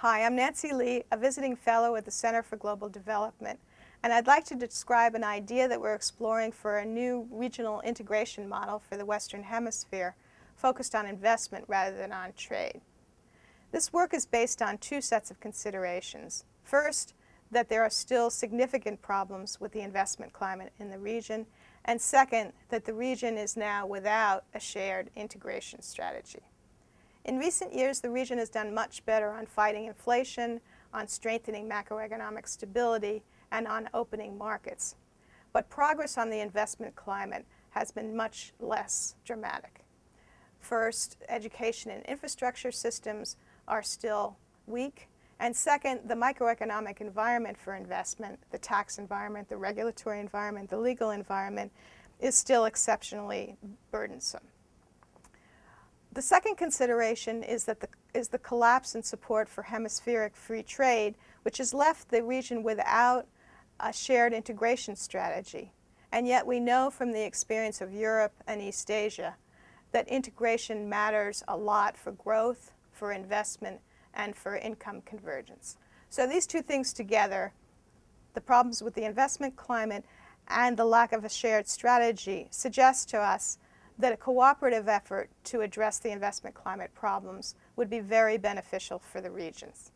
Hi, I'm Nancy Lee, a visiting fellow at the Center for Global Development, and I'd like to describe an idea that we're exploring for a new regional integration model for the Western Hemisphere, focused on investment rather than on trade. This work is based on two sets of considerations. First, that there are still significant problems with the investment climate in the region, and second, that the region is now without a shared integration strategy. In recent years, the region has done much better on fighting inflation, on strengthening macroeconomic stability, and on opening markets. But progress on the investment climate has been much less dramatic. First, education and infrastructure systems are still weak. And second, the microeconomic environment for investment, the tax environment, the regulatory environment, the legal environment, is still exceptionally burdensome. The second consideration is the collapse in support for hemispheric free trade, which has left the region without a shared integration strategy. And yet we know from the experience of Europe and East Asia that integration matters a lot for growth, for investment, and for income convergence. So these two things together, the problems with the investment climate and the lack of a shared strategy, suggest to us that a cooperative effort to address the investment climate problems would be very beneficial for the regions.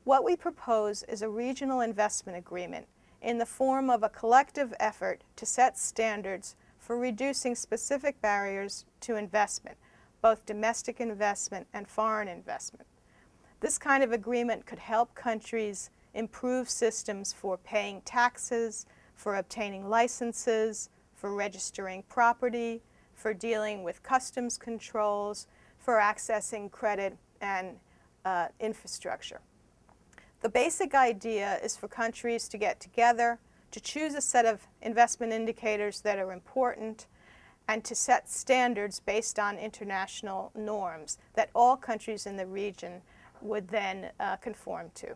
What we propose is a regional investment agreement in the form of a collective effort to set standards for reducing specific barriers to investment, both domestic investment and foreign investment. This kind of agreement could help countries improve systems for paying taxes, for obtaining licenses, for registering property, for dealing with customs controls, for accessing credit and infrastructure. The basic idea is for countries to get together, to choose a set of investment indicators that are important, and to set standards based on international norms that all countries in the region would then conform to.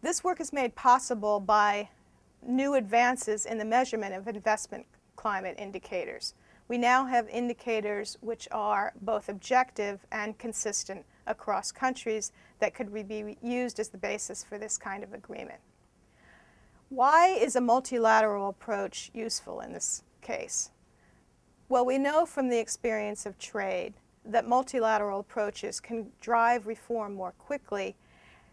This work is made possible by new advances in the measurement of investment climate indicators. We now have indicators which are both objective and consistent across countries that could be used as the basis for this kind of agreement. Why is a multilateral approach useful in this case? Well, we know from the experience of trade that multilateral approaches can drive reform more quickly.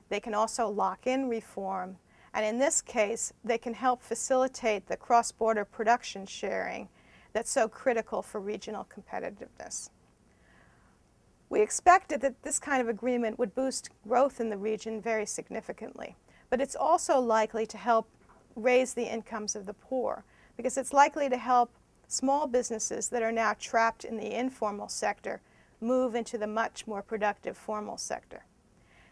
They can also lock in reform, and in this case, they can help facilitate the cross-border production sharing that's so critical for regional competitiveness. We expected that this kind of agreement would boost growth in the region very significantly, but it's also likely to help raise the incomes of the poor, because it's likely to help small businesses that are now trapped in the informal sector move into the much more productive formal sector.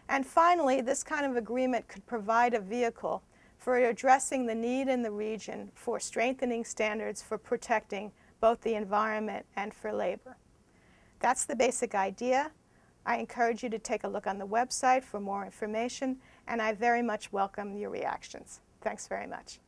And finally, this kind of agreement could provide a vehicle for addressing the need in the region for strengthening standards for protecting both the environment and for labor. That's the basic idea. I encourage you to take a look on the website for more information, and I very much welcome your reactions. Thanks very much.